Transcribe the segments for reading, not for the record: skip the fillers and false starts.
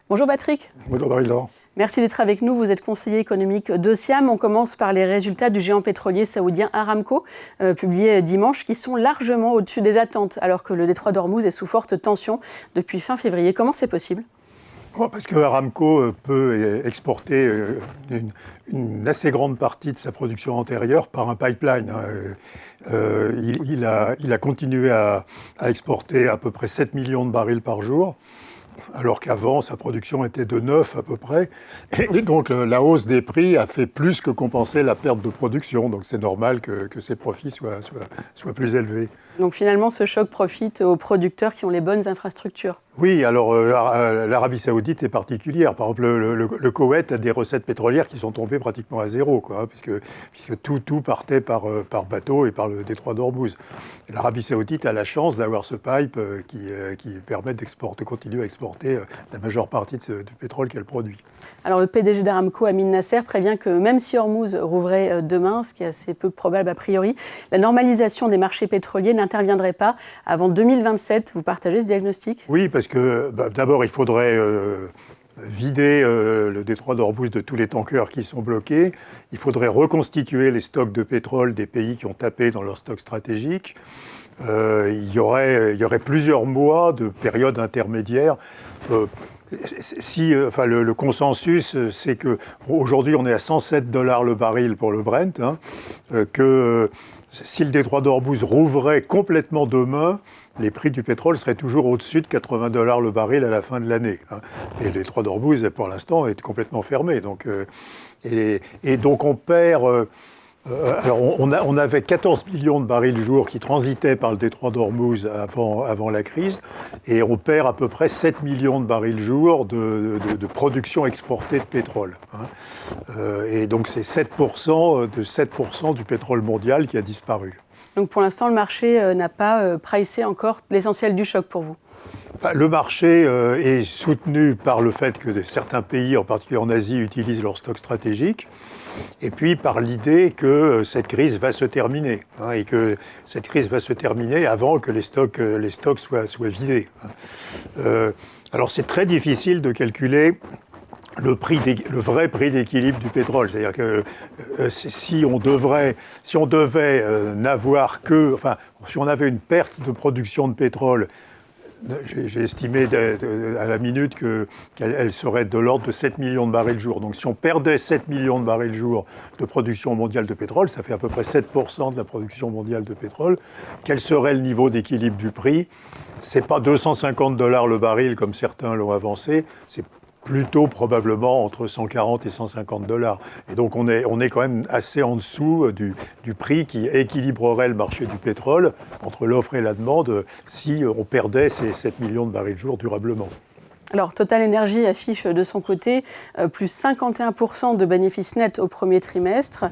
Bonjour Patrick. Bonjour Marie-Laure. Merci d'être avec nous. Vous êtes conseiller économique de Siam. On commence par les résultats du géant pétrolier saoudien Aramco, publiés dimanche, qui sont largement au-dessus des attentes, alors que le détroit d'Ormuz est sous forte tension depuis fin février. Comment c'est possible ? Parce que Aramco peut exporter une assez grande partie de sa production antérieure par un pipeline. Il a continué à exporter à peu près 7 millions de barils par jour, alors qu'avant, sa production était de 9 à peu près. Et donc, la hausse des prix a fait plus que compenser la perte de production. Donc, c'est normal que ses profits soient plus élevés. Donc, finalement, ce choc profite aux producteurs qui ont les bonnes infrastructures. Oui, alors l'Arabie Saoudite est particulière. Par exemple, le Koweït a des recettes pétrolières qui sont tombées pratiquement à zéro, puisque tout partait par bateau et par le détroit d'Ormuz. L'Arabie Saoudite a la chance d'avoir ce pipe qui permet de continuer à exporter la majeure partie du pétrole qu'elle produit. Alors le PDG d'Aramco, Amin Nasser, prévient que même si Ormuz rouvrait demain, ce qui est assez peu probable a priori, la normalisation des marchés pétroliers n'interviendrait pas avant 2027. Vous partagez ce diagnostic ? Oui, parce que d'abord, il faudrait vider le détroit d'Ormuz de tous les tankers qui sont bloqués. Il faudrait reconstituer les stocks de pétrole des pays qui ont tapé dans leurs stocks stratégiques. Il y aurait plusieurs mois de période intermédiaire. Le consensus, c'est qu'aujourd'hui, on est à $107 le baril pour le Brent, que si le détroit d'Ormuz rouvrait complètement demain, les prix du pétrole seraient toujours au-dessus de $80 le baril à la fin de l'année. Et le détroit d'Ormuz, pour l'instant, est complètement fermé. Donc on perd... on avait 14 millions de barils jour qui transitaient par le détroit d'Ormuz avant la crise, et on perd à peu près 7 millions de barils jour de production exportée de pétrole. Et donc c'est 7% du pétrole mondial qui a disparu. Donc pour l'instant, le marché n'a pas pricé encore l'essentiel du choc pour vous ? Le marché est soutenu par le fait que certains pays, en particulier en Asie, utilisent leurs stocks stratégiques, et puis par l'idée que cette crise va se terminer, et que cette crise va se terminer avant que les stocks soient vidés. Alors c'est très difficile de calculer le vrai prix d'équilibre du pétrole. C'est-à-dire que si on avait une perte de production de pétrole, j'ai estimé à la minute qu'elle serait de l'ordre de 7 millions de barils jour. Donc si on perdait 7 millions de barils jour de production mondiale de pétrole, ça fait à peu près 7% de la production mondiale de pétrole. Quel serait le niveau d'équilibre du prix ? C'est pas $250 le baril comme certains l'ont avancé, c'est plutôt probablement entre 140 et 150 $. Et donc on est quand même assez en dessous du prix qui équilibrerait le marché du pétrole entre l'offre et la demande si on perdait ces 7 millions de barils jour durablement. Alors Total Energy affiche de son côté plus 51% de bénéfices nets au premier trimestre.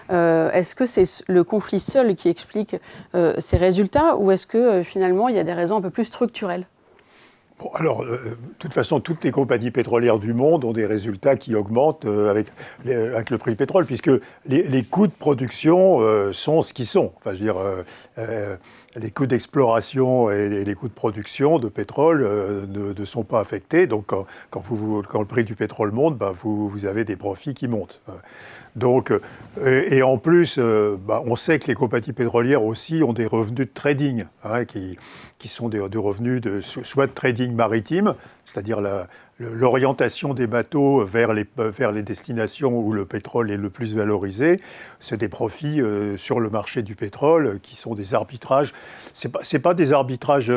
Est-ce que c'est le conflit seul qui explique ces résultats, ou est-ce que finalement il y a des raisons un peu plus structurelles ? Bon, alors, de toute façon, toutes les compagnies pétrolières du monde ont des résultats qui augmentent avec le prix du pétrole, puisque les coûts de production sont ce qu'ils sont. Enfin, je veux dire, les coûts d'exploration et les coûts de production de pétrole ne sont pas affectés. Donc, quand le prix du pétrole monte, vous avez des profits qui montent. Donc, et en plus, on sait que les compagnies pétrolières aussi ont des revenus de trading, qui sont des revenus soit de trading maritime, c'est-à-dire l'orientation des bateaux vers les destinations où le pétrole est le plus valorisé. C'est des profits sur le marché du pétrole qui sont des arbitrages. C'est pas des arbitrages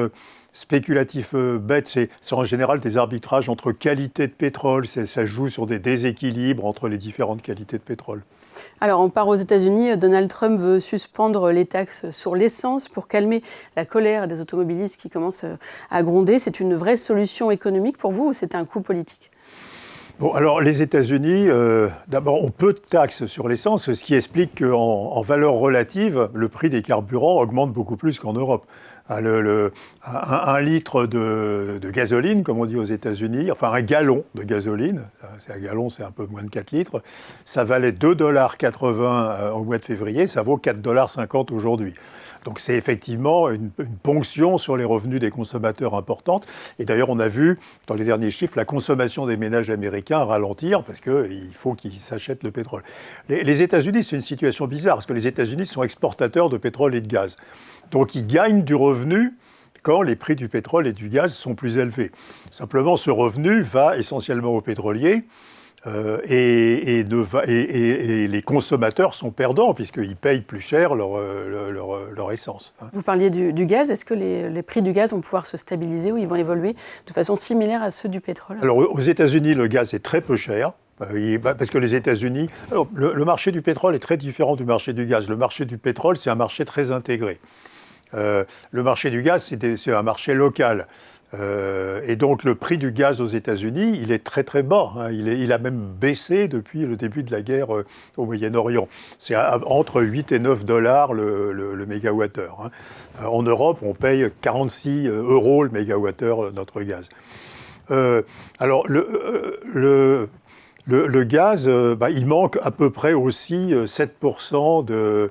spéculatifs bêtes, c'est en général des arbitrages entre qualités de pétrole. Ça joue sur des déséquilibres entre les différentes qualités de pétrole. Alors, on part aux États-Unis. Donald Trump veut suspendre les taxes sur l'essence pour calmer la colère des automobilistes qui commencent à gronder. C'est une vraie solution économique pour vous, ou c'est un coup politique ? Bon, alors les États-Unis, d'abord, ont peu de taxes sur l'essence, ce qui explique qu'en valeur relative, le prix des carburants augmente beaucoup plus qu'en Europe. Un litre de gasoline, comme on dit aux États-Unis, enfin un gallon de gasoline, un gallon c'est un peu moins de 4 litres, ça valait $2,80 au mois de février, ça vaut $4,50 aujourd'hui. Donc c'est effectivement une ponction sur les revenus des consommateurs importante. Et d'ailleurs, on a vu dans les derniers chiffres la consommation des ménages américains ralentir parce qu'il faut qu'ils s'achètent le pétrole. Les États-Unis, c'est une situation bizarre parce que les États-Unis sont exportateurs de pétrole et de gaz. Donc ils gagnent du revenu quand les prix du pétrole et du gaz sont plus élevés. Simplement, ce revenu va essentiellement aux pétroliers. Et les consommateurs sont perdants puisqu'ils payent plus cher leur essence. Vous parliez du gaz. Est-ce que les prix du gaz vont pouvoir se stabiliser ou ils vont évoluer de façon similaire à ceux du pétrole? Alors aux États-Unis, le gaz est très peu cher. Parce que les États-Unis... Le marché du pétrole est très différent du marché du gaz. Le marché du pétrole, c'est un marché très intégré. Le marché du gaz, c'est un marché local. Et donc le prix du gaz aux États-Unis, il est très très bas. Il a même baissé depuis le début de la guerre au Moyen-Orient. C'est entre 8 et 9 dollars le mégawattheure. En Europe, on paye 46 euros le mégawattheure notre gaz. Alors le gaz, il manque à peu près aussi 7% de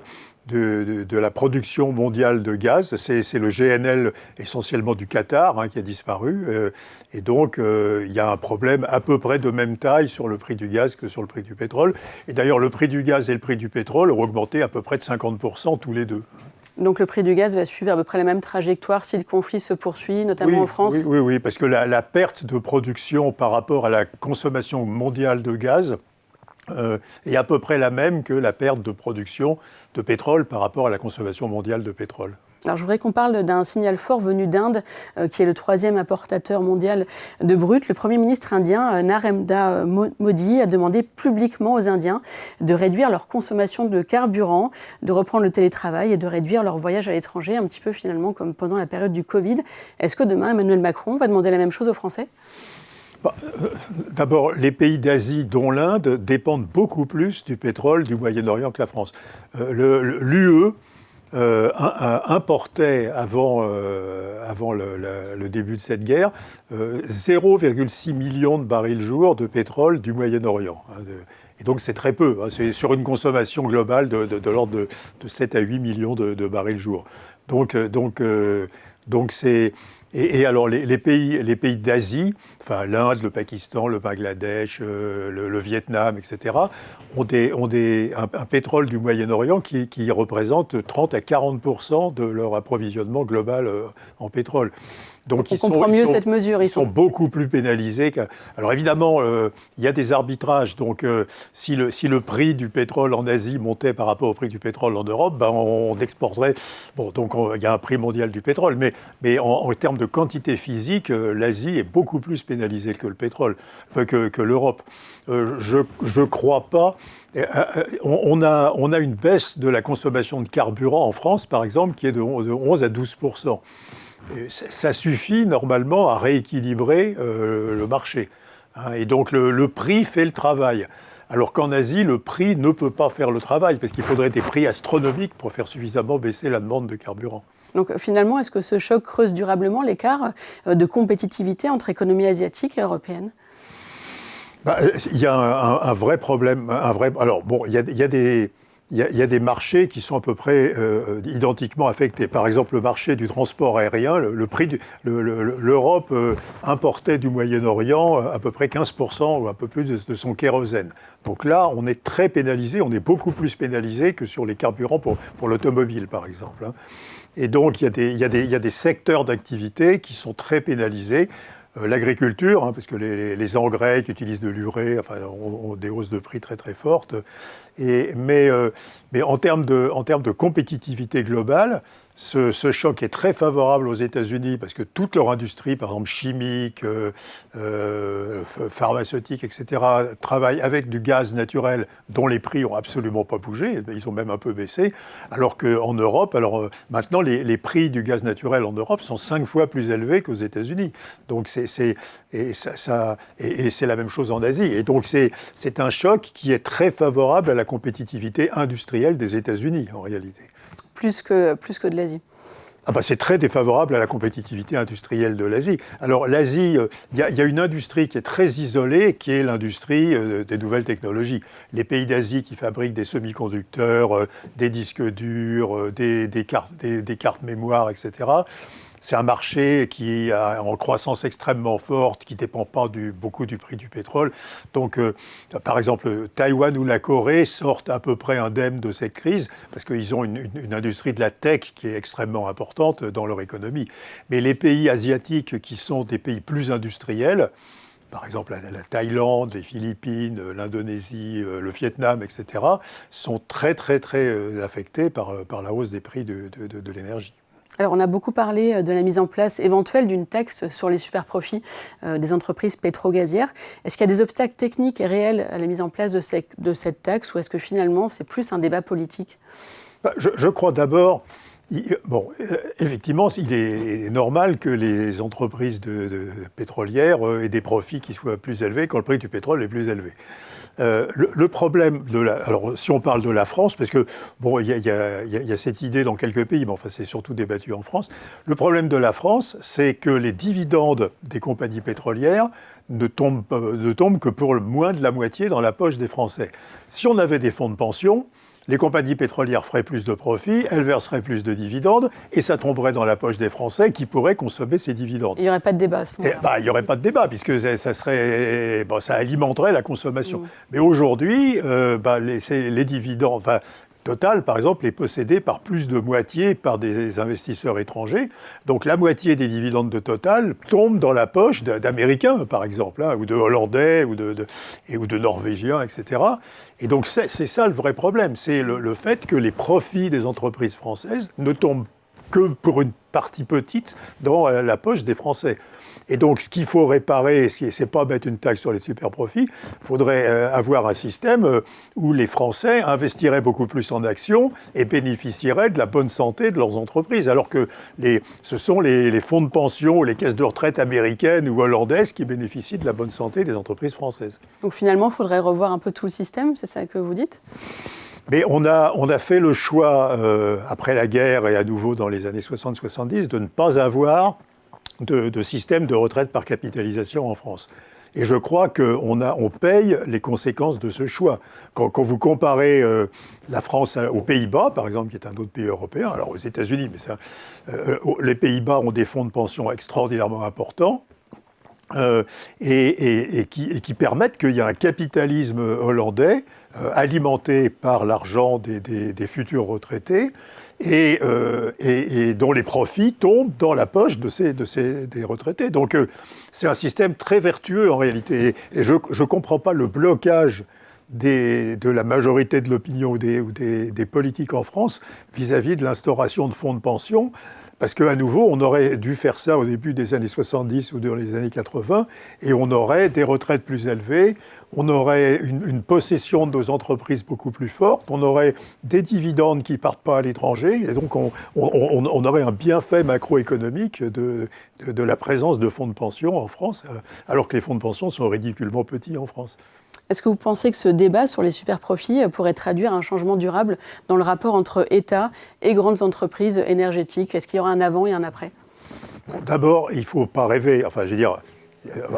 la production mondiale de gaz. C'est le GNL essentiellement du Qatar qui a disparu. Et donc, il y a un problème à peu près de même taille sur le prix du gaz que sur le prix du pétrole. Et d'ailleurs, le prix du gaz et le prix du pétrole ont augmenté à peu près de 50% tous les deux. Donc le prix du gaz va suivre à peu près la même trajectoire si le conflit se poursuit, notamment en France? Oui, parce que la perte de production par rapport à la consommation mondiale de gaz est à peu près la même que la perte de production de pétrole par rapport à la consommation mondiale de pétrole. Alors, je voudrais qu'on parle d'un signal fort venu d'Inde, qui est le 3e importateur mondial de brut. Le Premier ministre indien, Narendra Modi, a demandé publiquement aux Indiens de réduire leur consommation de carburant, de reprendre le télétravail et de réduire leur voyage à l'étranger, un petit peu finalement comme pendant la période du Covid. Est-ce que demain, Emmanuel Macron va demander la même chose aux Français ? D'abord, les pays d'Asie, dont l'Inde, dépendent beaucoup plus du pétrole du Moyen-Orient que la France. L'UE importait, avant le début de cette guerre, 0,6 million de barils jour de pétrole du Moyen-Orient. Et donc c'est très peu. C'est sur une consommation globale de l'ordre de 7 à 8 millions de barils jour. Donc c'est... Et alors les pays d'Asie, enfin l'Inde, le Pakistan, le Bangladesh, le Vietnam, etc., ont un pétrole du Moyen-Orient qui représente 30 à 40% de leur approvisionnement global en pétrole. Donc on comprend mieux cette mesure. Ils sont beaucoup plus pénalisés. Alors évidemment, il y a des arbitrages. Donc si le prix du pétrole en Asie montait par rapport au prix du pétrole en Europe, on exporterait. Bon, donc il y a un prix mondial du pétrole, mais en termes de quantité physique, l'Asie est beaucoup plus pénalisée que le pétrole, que l'Europe. Je crois pas. On a une baisse de la consommation de carburant en France, par exemple, qui est de 11 à 12%. Ça suffit normalement à rééquilibrer le marché. Et donc le prix fait le travail. Alors qu'en Asie, le prix ne peut pas faire le travail, parce qu'il faudrait des prix astronomiques pour faire suffisamment baisser la demande de carburant. Donc finalement, est-ce que ce choc creuse durablement l'écart de compétitivité entre économies asiatiques et européennes ? Il y a un vrai problème. Alors bon, il y a des marchés qui sont à peu près identiquement affectés. Par exemple, le marché du transport aérien, l'Europe importait du Moyen-Orient à peu près 15% ou un peu plus de son kérosène. Donc là, on est très pénalisé, on est beaucoup plus pénalisé que sur les carburants pour l'automobile, par exemple. Et donc, il y a des secteurs d'activité qui sont très pénalisés. L'agriculture, parce que les engrais qui utilisent de l'urée ont des hausses de prix très très fortes. Mais en termes de compétitivité globale, ce choc est très favorable aux États-Unis parce que toute leur industrie, par exemple chimique, pharmaceutique, etc., travaille avec du gaz naturel dont les prix n'ont absolument pas bougé, ils ont même un peu baissé, alors qu'en Europe, maintenant les prix du gaz naturel en Europe sont 5 fois plus élevés qu'aux États-Unis. Donc c'est la même chose en Asie. Et donc c'est un choc qui est très favorable à la compétitivité industrielle des États-Unis en réalité. Plus que de l'Asie. C'est très défavorable à la compétitivité industrielle de l'Asie. Alors l'Asie, il y a une industrie qui est très isolée, qui est l'industrie des nouvelles technologies. Les pays d'Asie qui fabriquent des semi-conducteurs, des disques durs, des cartes mémoire, etc., c'est un marché qui est en croissance extrêmement forte, qui ne dépend pas beaucoup du prix du pétrole. Donc, par exemple, Taïwan ou la Corée sortent à peu près indemnes de cette crise, parce qu'ils ont une industrie de la tech qui est extrêmement importante dans leur économie. Mais les pays asiatiques qui sont des pays plus industriels, par exemple la Thaïlande, les Philippines, l'Indonésie, le Vietnam, etc., sont très, très, très affectés par la hausse des prix de l'énergie. Alors, on a beaucoup parlé de la mise en place éventuelle d'une taxe sur les superprofits des entreprises pétro-gazières. Est-ce qu'il y a des obstacles techniques et réels à la mise en place de cette taxe, ou est-ce que finalement c'est plus un débat politique ? Je crois d'abord, effectivement, il est normal que les entreprises pétrolières aient des profits qui soient plus élevés quand le prix du pétrole est plus élevé. Le problème alors si on parle de la France, parce que il y a cette idée dans quelques pays, mais enfin c'est surtout débattu en France. Le problème de la France, c'est que les dividendes des compagnies pétrolières ne tombent que pour moins de la moitié dans la poche des Français. Si on avait des fonds de pension, les compagnies pétrolières feraient plus de profits, elles verseraient plus de dividendes, et ça tomberait dans la poche des Français qui pourraient consommer ces dividendes. Il n'y aurait pas de débat à ce moment-là. Il n'y aurait pas de débat, puisque ça alimenterait la consommation. Mais aujourd'hui, les dividendes... Total, par exemple, est possédé par plus de moitié par des investisseurs étrangers. Donc la moitié des dividendes de Total tombent dans la poche d'Américains, par exemple, ou de Hollandais, ou de Norvégiens, etc. Et donc c'est ça le vrai problème, c'est le fait que les profits des entreprises françaises ne tombent que pour une partie petite dans la poche des Français. Et donc, ce qu'il faut réparer, c'est pas mettre une taxe sur les super-profits, il faudrait avoir un système où les Français investiraient beaucoup plus en actions et bénéficieraient de la bonne santé de leurs entreprises, alors que ce sont les fonds de pension ou les caisses de retraite américaines ou hollandaises qui bénéficient de la bonne santé des entreprises françaises. Donc finalement, il faudrait revoir un peu tout le système, c'est ça que vous dites ? Mais on a fait le choix, après la guerre et à nouveau dans les années 60-70, de ne pas avoir de système de retraite par capitalisation en France. Et je crois qu'on paye les conséquences de ce choix. Quand vous comparez la France aux Pays-Bas, par exemple, qui est un autre pays européen, alors aux États-Unis, mais les Pays-Bas ont des fonds de pension extraordinairement importants, et qui permettent qu'il y ait un capitalisme hollandais alimenté par l'argent des futurs retraités et dont les profits tombent dans la poche des retraités. Donc c'est un système très vertueux en réalité. Et je ne comprends pas le blocage de la majorité de l'opinion ou des politiques en France vis-à-vis de l'instauration de fonds de pension. Parce qu'à nouveau, on aurait dû faire ça au début des années 70 ou dans les années 80, et on aurait des retraites plus élevées, on aurait une possession de nos entreprises beaucoup plus forte, on aurait des dividendes qui ne partent pas à l'étranger, et donc on aurait un bienfait macroéconomique de la présence de fonds de pension en France, alors que les fonds de pension sont ridiculement petits en France. Est-ce que vous pensez que ce débat sur les superprofits pourrait traduire un changement durable dans le rapport entre État et grandes entreprises énergétiques ? Est-ce qu'il y aura un avant et un après ? D'abord, il ne faut pas rêver. Enfin, je veux dire,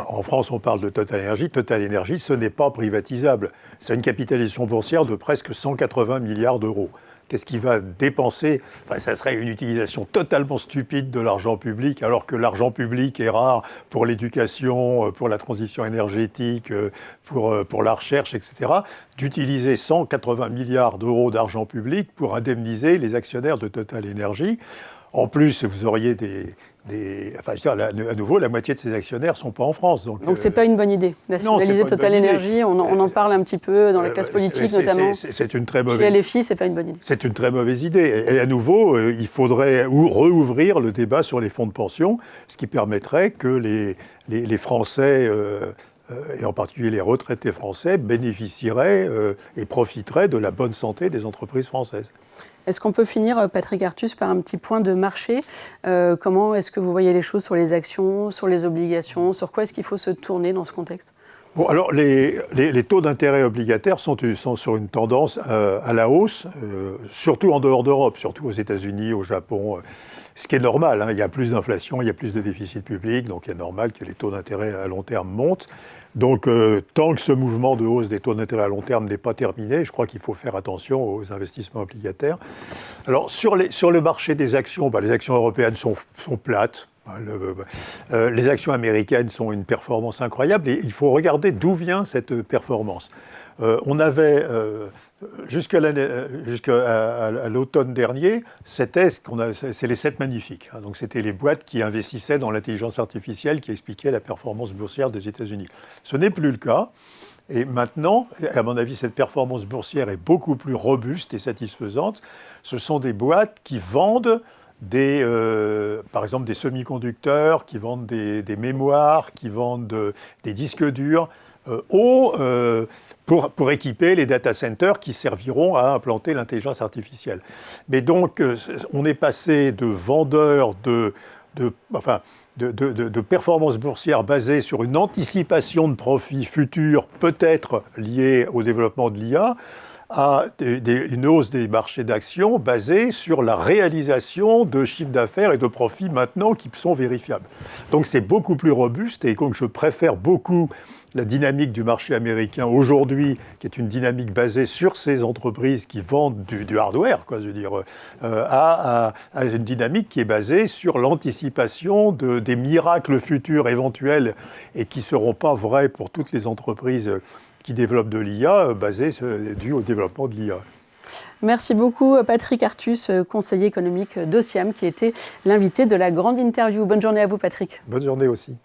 en France, on parle de Total Energy. Total Energy, ce n'est pas privatisable. C'est une capitalisation boursière de presque 180 milliards d'euros. Qu'est-ce qu'il va dépenser ? Ça serait une utilisation totalement stupide de l'argent public, alors que l'argent public est rare pour l'éducation, pour la transition énergétique, pour la recherche, etc. D'utiliser 180 milliards d'euros d'argent public pour indemniser les actionnaires de Total Energy. En plus, vous auriez à nouveau, la moitié de ces actionnaires ne sont pas en France. Donc ce n'est pas une bonne idée. Nationaliser Total Energy, on en parle un petit peu dans la classe politique notamment. C'est une très mauvaise idée. Chez LFI, ce n'est pas une bonne idée. C'est une très mauvaise idée. Et à nouveau, il faudrait rouvrir le débat sur les fonds de pension, ce qui permettrait que les Français, et en particulier les retraités français, bénéficieraient et profiteraient de la bonne santé des entreprises françaises. Est-ce qu'on peut finir, Patrick Artus, par un petit point de marché ? Comment est-ce que vous voyez les choses sur les actions, sur les obligations ? Sur quoi est-ce qu'il faut se tourner dans ce contexte ? Bon, alors les taux d'intérêt obligataires sont sur une tendance à la hausse, surtout en dehors d'Europe, surtout aux États-Unis, au Japon, ce qui est normal. Hein. Il y a plus d'inflation, il y a plus de déficit public, donc il est normal que les taux d'intérêt à long terme montent. Donc tant que ce mouvement de hausse des taux d'intérêt à long terme n'est pas terminé, je crois qu'il faut faire attention aux investissements obligataires. Alors sur le marché des actions, les actions européennes sont plates. Les actions américaines sont une performance incroyable et il faut regarder d'où vient cette performance. On avait, jusqu'à l'automne dernier, c'est les 7 magnifiques. Hein, donc c'était les boîtes qui investissaient dans l'intelligence artificielle qui expliquaient la performance boursière des États-Unis. Ce n'est plus le cas. Et maintenant, à mon avis, cette performance boursière est beaucoup plus robuste et satisfaisante. Ce sont des boîtes qui vendent par exemple des semi-conducteurs, qui vendent des mémoires, qui vendent des disques durs pour équiper les data centers qui serviront à implanter l'intelligence artificielle. Mais donc, on est passé de vendeurs de performances boursières basées sur une anticipation de profits futurs, peut-être liés au développement de l'IA, à une hausse des marchés d'actions basée sur la réalisation de chiffres d'affaires et de profits maintenant qui sont vérifiables. Donc c'est beaucoup plus robuste et donc je préfère beaucoup la dynamique du marché américain aujourd'hui, qui est une dynamique basée sur ces entreprises qui vendent du hardware, quoi, je veux dire, à une dynamique qui est basée sur l'anticipation des miracles futurs éventuels et qui ne seront pas vrais pour toutes les entreprises qui développent de l'IA, dû au développement de l'IA. Merci beaucoup Patrick Artus, conseiller économique d'Ociam, qui était l'invité de la grande interview. Bonne journée à vous Patrick. Bonne journée aussi.